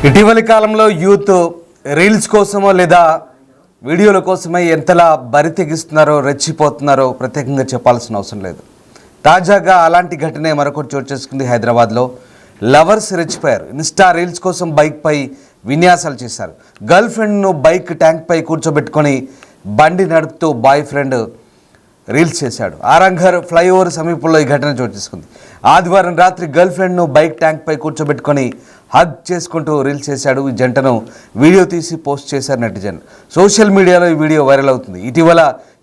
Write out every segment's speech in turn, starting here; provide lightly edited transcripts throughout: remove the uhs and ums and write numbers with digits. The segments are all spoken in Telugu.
ఇటీవలి కాలంలో యూత్ రీల్స్ కోసమో లేదా వీడియోల కోసమే ఎంతలా బరి తెగిస్తున్నారో రెచ్చిపోతున్నారో ప్రత్యేకంగా చెప్పాల్సిన అవసరం లేదు. తాజాగా అలాంటి ఘటనే మరొకటి చోటు చేసుకుంది. హైదరాబాద్లో లవర్స్ రెచ్చిపోయారు. ఇన్స్టా రీల్స్ కోసం బైక్పై విన్యాసాలు చేశారు. గర్ల్ ఫ్రెండ్ను బైక్ ట్యాంక్పై కూర్చోబెట్టుకొని బండి నడుపుతూ బాయ్ ఫ్రెండ్ రీల్స్ చేశాడు. ఆరంఘర్ ఫ్లైఓవర్ సమీపంలో ఈ ఘటన చోటు చేసుకుంది. ఆదివారం రాత్రి గర్ల్ ఫ్రెండ్ను బైక్ ట్యాంక్పై కూర్చోబెట్టుకొని హగ్ చేసుకుంటూ రీల్స్ చేశాడు. ఈ జంటను వీడియో తీసి పోస్ట్ చేశారు నెటిజన్. సోషల్ మీడియాలో ఈ వీడియో వైరల్ అవుతుంది. ఇటీవల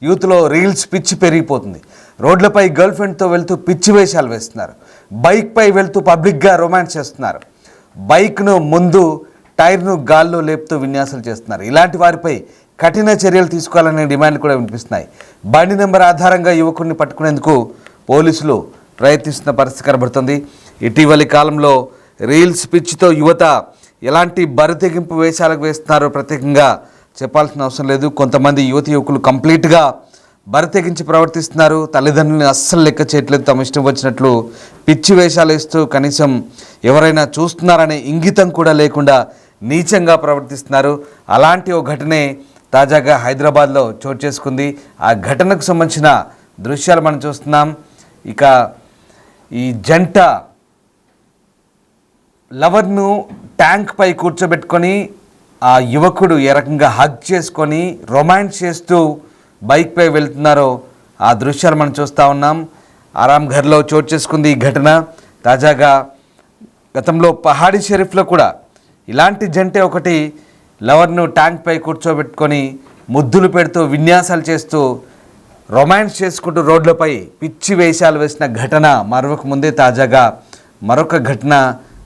యూత్లో రీల్స్ పిచ్చి పెరిగిపోతుంది. రోడ్లపై గర్ల్ ఫ్రెండ్తో వెళ్తూ పిచ్చి వేషాలు వేస్తున్నారు. బైక్పై వెళ్తూ పబ్లిక్గా రొమాన్స్ చేస్తున్నారు. బైక్ను ముందు టైర్ను గాల్లో లేపుతూ విన్యాసాలు చేస్తున్నారు. ఇలాంటి వారిపై కఠిన చర్యలు తీసుకోవాలనే డిమాండ్లు కూడా వినిపిస్తున్నాయి. బండి నెంబర్ ఆధారంగా యువకుడిని పట్టుకునేందుకు పోలీసులు ప్రయత్నిస్తున్న పరిస్థితి కనబడుతుంది. ఇటీవలి కాలంలో రీల్స్ పిచ్చితో యువత ఎలాంటి బరితెగింపు వేషాలకు వేస్తున్నారో ప్రత్యేకంగా చెప్పాల్సిన అవసరం లేదు. కొంతమంది యువకులు కంప్లీట్గా బరితెగించి ప్రవర్తిస్తున్నారు. తల్లిదండ్రులను అస్సలు లెక్క చేయట్లేదు. తమ ఇష్టం వచ్చినట్లు పిచ్చి వేషాలు వేస్తూ కనీసం ఎవరైనా చూస్తున్నారనే ఇంగితం కూడా లేకుండా నీచంగా ప్రవర్తిస్తున్నారు. అలాంటి ఓ ఘటనే తాజాగా హైదరాబాద్లో చోటు చేసుకుంది. ఆ ఘటనకు సంబంధించిన దృశ్యాలు మనం చూస్తున్నాం. ఇక ఈ జంట లవర్ను ట్యాంక్పై కూర్చోబెట్టుకొని ఆ యువకుడు ఏ రకంగా హగ్ చేసుకొని రొమాన్స్ చేస్తూ బైక్పై వెళ్తున్నారో ఆ దృశ్యాలు మనం చూస్తూ ఉన్నాం. ఆరాంఘర్లో చోటు చేసుకుంది ఈ ఘటన. తాజాగా గతంలో పహాడీ షరీఫ్లో కూడా ఇలాంటి జంటే ఒకటి లవర్ను ట్యాంక్పై కూర్చోబెట్టుకొని ముద్దులు పెడుతూ విన్యాసాలు చేస్తూ రొమాన్స్ చేసుకుంటూ రోడ్లపై పిచ్చి వేషాలు వేసిన ఘటన మరొక ముందే తాజాగా మరొక ఘటన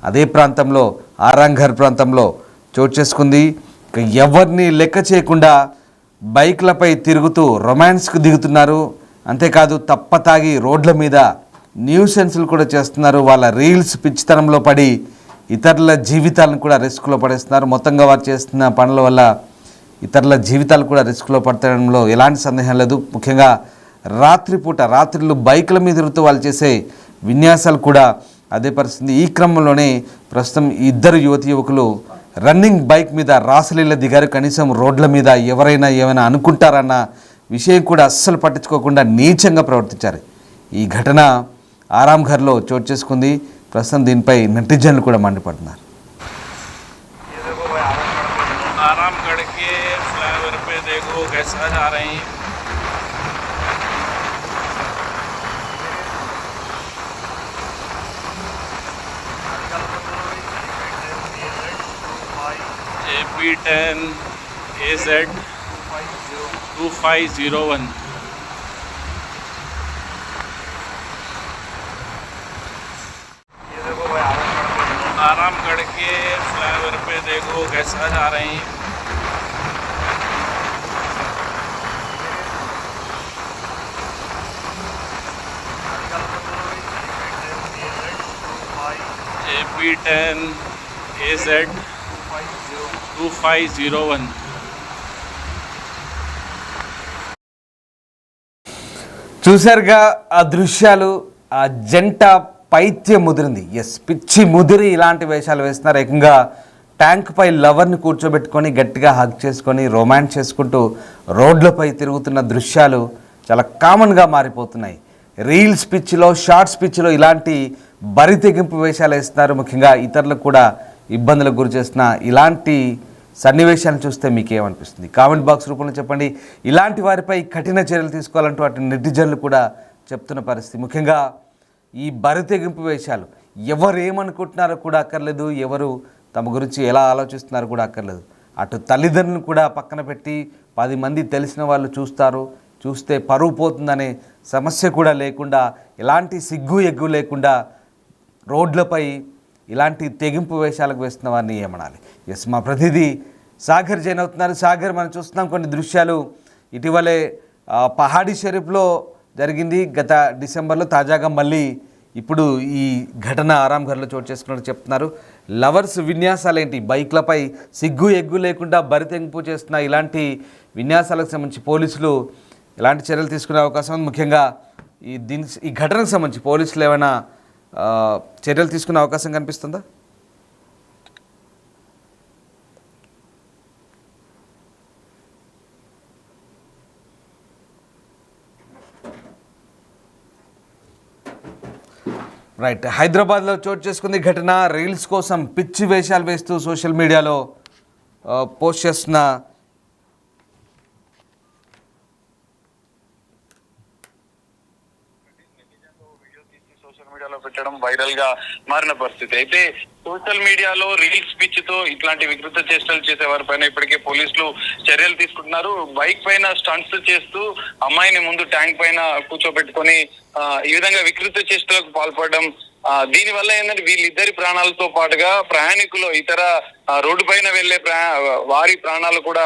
అదే ప్రాంతంలో ఆరాంఘర్ ప్రాంతంలో చోటు చేసుకుంది. ఎవరిని లెక్క చేయకుండా బైక్లపై తిరుగుతూ రొమాన్స్కు దిగుతున్నారు. అంతేకాదు తప్పతాగి రోడ్ల మీద న్యూసెన్స్లు కూడా చేస్తున్నారు. వాళ్ళ రీల్స్ పిచ్చితనంలో పడి ఇతరుల జీవితాలను కూడా రిస్క్లో పడేస్తున్నారు. మొత్తంగా వారు చేస్తున్న పనుల వల్ల ఇతరుల జీవితాలు కూడా రిస్క్లో పడతంలో ఎలాంటి సందేహం లేదు. ముఖ్యంగా రాత్రులు బైకుల మీద తిరుగుతూ వాళ్ళు చేసే విన్యాసాలు కూడా అదే పరిస్థితి. ఈ క్రమంలోనే ప్రస్తుతం ఇద్దరు యువకులు రన్నింగ్ బైక్ మీద రాసలీల దిగారు. కనీసం రోడ్ల మీద ఎవరైనా ఏమైనా అనుకుంటారన్న విషయం కూడా అస్సలు పట్టించుకోకుండా నీచంగా ప్రవర్తించారు. ఈ ఘటన ఆరాంఘర్లో చోటు చేసుకుంది. ప్రస్తుతం దీనిపై నెటిజన్లు కూడా మండిపడుతున్నారు. आरामगढ़ के फ्लाईओवर पे देखो कैसा जा रहे हैं. AP10 AZ 2501. आरामगढ़ के फ्लाईओवर पे देखो कैसा जा रहे हैं. AP10 AZ 2501. చూశారుగా ఆ దృశ్యాలు. ఆ జంట పైత్యం ముదిరింది. పిచ్చి ముదిరి ఇలాంటి వేషాలు వేస్తున్నారు. ఏకంగా ట్యాంక్పై లవర్ని కూర్చోబెట్టుకొని గట్టిగా హగ్ చేసుకొని రొమాన్స్ చేసుకుంటూ రోడ్లపై తిరుగుతున్న దృశ్యాలు చాలా కామన్గా మారిపోతున్నాయి. రీల్స్ పిచ్చిలో షార్ట్స్ పిచ్చిలో ఇలాంటి బరి తెగింపు వేషాలు వేస్తున్నారు. ముఖ్యంగా ఇతరులకు కూడా ఇబ్బందులకు గురి చేస్తున్న ఇలాంటి సన్నివేశాలను చూస్తే మీకేమనిపిస్తుంది? కామెంట్ బాక్స్ రూపంలో చెప్పండి. ఇలాంటి వారిపై కఠిన చర్యలు తీసుకోవాలంటూ అటు నెటిజన్లు కూడా చెప్తున్న పరిస్థితి. ముఖ్యంగా ఈ బరి తెగింపు వేషాలు ఎవరు ఏమనుకుంటున్నారో కూడా అక్కర్లేదు. ఎవరు తమ గురించి ఎలా ఆలోచిస్తున్నారో కూడా అక్కర్లేదు. అటు తల్లిదండ్రులను కూడా పక్కన పెట్టి 10 మంది తెలిసిన వాళ్ళు చూస్తే పరువు పోతుందనే సమస్య కూడా లేకుండా ఎలాంటి సిగ్గు ఎగ్గు లేకుండా రోడ్లపై ఇలాంటి తెగింపు వేషాలకు వేస్తున్న వారిని ఏమనాలి? మా ప్రతినిధి సాగర్ జైన్ అవుతున్నారు. సాగర్, మనం చూస్తున్నాం కొన్ని దృశ్యాలు. ఇటీవలే పహాడీ షరీఫ్లో జరిగింది గత డిసెంబర్లో. తాజాగా మళ్ళీ ఇప్పుడు ఈ ఘటన ఆరాంఘర్లో చోటు చేసుకున్నట్టు చెప్తున్నారు. లవర్స్ విన్యాసాలు ఏంటి? బైక్లపై సిగ్గు ఎగ్గు లేకుండా బరితెంపు చేస్తున్న ఇలాంటి విన్యాసాలకు సంబంధించి పోలీసులు ఎలాంటి చర్యలు తీసుకునే అవకాశం ఉంది? ముఖ్యంగా ఈ ఘటనకు సంబంధించి పోలీసులు ఏమైనా చర్యలు తీసుకునే అవకాశం కనిపిస్తుందా? రైట్, హైదరాబాద్లో చోటు చేసుకుంది ఘటన. రీల్స్ కోసం పిచ్చి వేషాలు వేస్తూ సోషల్ మీడియాలో పోస్ట్ చేస్తున్న సోషల్ మీడియాలో పెట్టడం వైరల్ గా మారిన పరిస్థితి. అయితే సోషల్ మీడియాలో రీల్స్ పిచ్ తో ఇట్లాంటి వికృత చేష్టలు చేసే వారి పైన ఇప్పటికే పోలీసులు చర్యలు తీసుకుంటున్నారు. బైక్ పైన స్టంట్స్ చేస్తూ అమ్మాయిని ముందు ట్యాంక్ పైన కూర్చోబెట్టుకొని ఈ విధంగా వికృత చేష్టలకు పాల్పడడం. దీని వల్ల ఏంటంటే వీళ్ళిద్దరి ప్రాణాలతో పాటుగా ప్రయాణికులు ఇతర రోడ్డు పైన వెళ్లే వారి ప్రాణాలు కూడా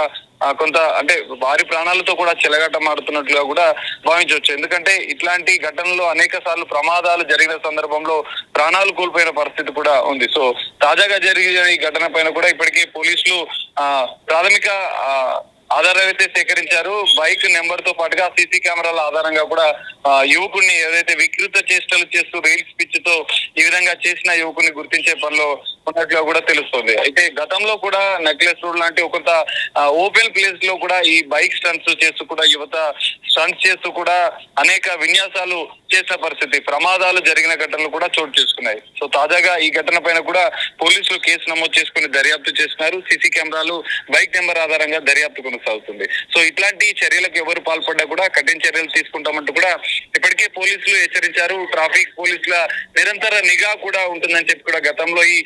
కొంత అంటే వారి ప్రాణాలతో కూడా చెలగట్టమాడుతున్నట్లుగా కూడా భావించవచ్చు. ఎందుకంటే ఇట్లాంటి ఘటనలో అనేక సార్లు ప్రమాదాలు జరిగిన సందర్భంలో ప్రాణాలు కోల్పోయిన పరిస్థితి కూడా ఉంది. సో తాజాగా జరిగిన ఈ ఘటన పైన కూడా ఇప్పటికే పోలీసులు ప్రాథమిక ఆధారాలు అయితే సేకరించారు. బైక్ నెంబర్ తో పాటుగా సీసీ కెమెరాల ఆధారంగా కూడా యువకుడిని ఏదైతే వికృత చేష్టలు చేస్తూ రీల్స్ పిచ్ తో ఈ విధంగా చేసిన యువకుని గుర్తించే పనిలో ఉన్నట్లుగా కూడా తెలుస్తుంది. అయితే గతంలో కూడా నెక్లెస్ రోడ్ లాంటి ఒక ఓపెన్ ప్లేస్ లో కూడా ఈ బైక్ స్టంట్స్ చేస్తూ కూడా యువత స్టంట్స్ చేస్తూ కూడా అనేక విన్యాసాలు చేసిన పరిస్థితి, ప్రమాదాలు జరిగిన ఘటనలు కూడా చోటు చేసుకున్నాయి. సో తాజాగా ఈ ఘటన పైన కూడా పోలీసులు కేసు నమోదు చేసుకుని దర్యాప్తు చేస్తున్నారు. సీసీ కెమెరాలు, బైక్ నెంబర్ ఆధారంగా దర్యాప్తు కొనసాగుతుంది. సో ఇట్లాంటి చర్యలకు ఎవరు పాల్పడ్డా కూడా కఠిన చర్యలు తీసుకుంటామంటూ కూడా ఇప్పటికే పోలీసులు హెచ్చరించారు. ట్రాఫిక్ పోలీసుల నిరంతర నిఘా కూడా ఉంటుందని చెప్పి కూడా గతంలో ఈ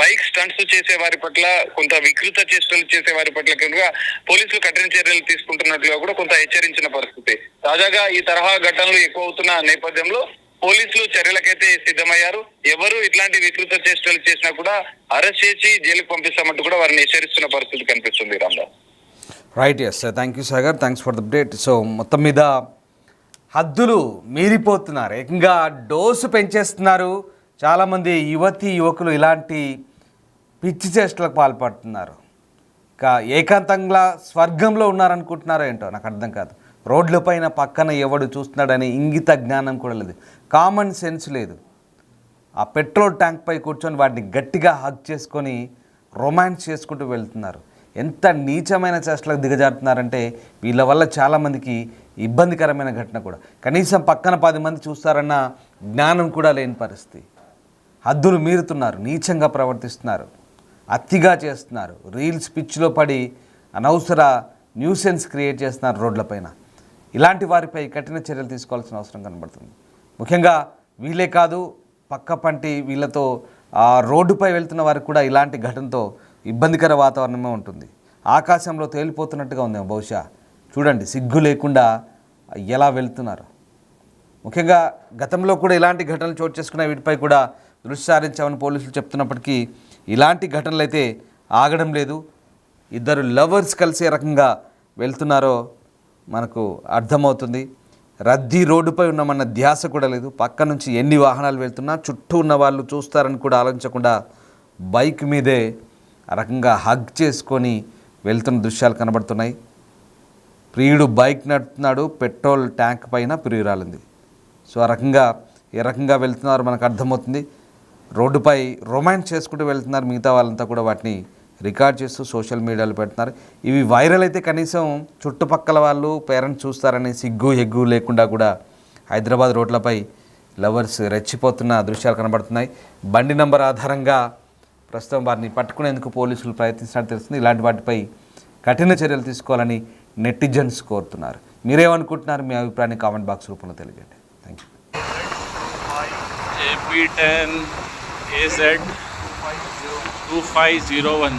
బైక్ స్టంట్స్ చేసే వారి పట్ల, కొంత వికృత చేష్టలు చేసే వారి పట్ల కూడా పోలీసులు కఠిన చర్యలు తీసుకుంటున్నట్లుగా కూడా కొంత హెచ్చరించిన పరిస్థితి. తాజాగా ఈ తరహా ఘటనలు ఎక్కువ అవుతున్న నేపథ్యంలో పోలీసులు చర్యలకైతే సిద్ధమయ్యారు. ఎవరు ఇట్లాంటి వికృత చేష్టలు చేసినా కూడా అరెస్ట్ చేసి జైలుకు పంపిస్తామంటూ కూడా వారిని హెచ్చరిస్తున్న పరిస్థితి కనిపిస్తుంది. Ramdas. Right, yes, thank you Sagar, thanks for the update. So మొత్తం మీద హద్దులు మీరిపోతున్నారు, ఏకంగా డోసు పెంచేస్తున్నారు. చాలామంది యువకులు ఇలాంటి పిచ్చి చేష్టలకు పాల్పడుతున్నారు. ఏకాంతంగా స్వర్గంలో ఉన్నారనుకుంటున్నారో ఏంటో నాకు అర్థం కాదు. రోడ్ల పైన పక్కన ఎవడు చూస్తున్నాడని ఇంగిత జ్ఞానం కూడా లేదు, కామన్ సెన్స్ లేదు. ఆ పెట్రోల్ ట్యాంక్ పై కూర్చొని వాటిని గట్టిగా హగ్ చేసుకొని రొమాన్స్ చేసుకుంటూ వెళ్తున్నారు. ఎంత నీచమైన చేష్టలకు దిగజారుతున్నారంటే వీళ్ళ వల్ల చాలామందికి ఇబ్బందికరమైన ఘటన కూడా. కనీసం పక్కన 10 మంది చూస్తారన్న జ్ఞానం కూడా లేని పరిస్థితి. హద్దులు మీరుతున్నారు, నీచంగా ప్రవర్తిస్తున్నారు, అతిగా చేస్తున్నారు. రీల్స్ పిచ్చిలో పడి అనవసర న్యూసెన్స్ క్రియేట్ చేస్తున్నారు రోడ్లపైన. ఇలాంటి వారిపై కఠిన చర్యలు తీసుకోవాల్సిన అవసరం కనబడుతుంది. ముఖ్యంగా వీళ్ళే కాదు, పక్క పంటి వీళ్ళతో ఆ రోడ్డుపై వెళ్తున్న వారికి కూడా ఇలాంటి ఘటనతో ఇబ్బందికర వాతావరణమే ఉంటుంది. ఆకాశంలో తేలిపోతున్నట్టుగా ఉంది బహుశా. చూడండి సిగ్గు లేకుండా ఎలా వెళ్తున్నారు. ముఖ్యంగా గతంలో కూడా ఇలాంటి ఘటనలు చోటు చేసుకున్న వీటిపై కూడా దృష్టి సారించామని పోలీసులు చెప్తున్నప్పటికీ ఇలాంటి ఘటనలు అయితే ఆగడం లేదు. ఇద్దరు లవర్స్ కలిసే రకంగా వెళ్తున్నారో మనకు అర్థమవుతుంది. రద్దీ రోడ్డుపై ఉన్నామన్న ధ్యాస కూడా లేదు. పక్క నుంచి ఎన్ని వాహనాలు వెళ్తున్నా చుట్టూ ఉన్న వాళ్ళు చూస్తారని కూడా ఆలోచించకుండా బైక్ మీదే ఆ రకంగా హగ్ చేసుకొని వెళ్తున్న దృశ్యాలు కనబడుతున్నాయి. ప్రియుడు బైక్ నడుపుతున్నాడు, పెట్రోల్ ట్యాంక్ పైన ప్రియురాలింది. సో ఆ రకంగా ఏ రకంగా వెళ్తున్నారు మనకు అర్థమవుతుంది. రోడ్డుపై రొమాన్స్ చేసుకుంటూ వెళ్తున్నారు. మిగతా వాళ్ళంతా కూడా వాటిని రికార్డ్ చేస్తూ సోషల్ మీడియాలో పెడుతున్నారు. ఇవి వైరల్ అయితే కనీసం చుట్టుపక్కల వాళ్ళు పేరెంట్స్ చూస్తారని సిగ్గు ఎగ్గు లేకుండా కూడా హైదరాబాద్ రోడ్లపై లవర్స్ రెచ్చిపోతున్న దృశ్యాలు కనబడుతున్నాయి. బండి నంబర్ ఆధారంగా ప్రస్తుతం వారిని పట్టుకునేందుకు పోలీసులు ప్రయత్నిస్తున్నట్టు తెలుస్తుంది. ఇలాంటి వాటిపై కఠిన చర్యలు తీసుకోవాలని నెటిజన్స్ కోరుతున్నారు. మీరేమనుకుంటున్నారు? మీ అభిప్రాయాన్ని కామెంట్ బాక్స్ రూపంలో తెలియజేయండి. Thank you. AP10 AZ 2501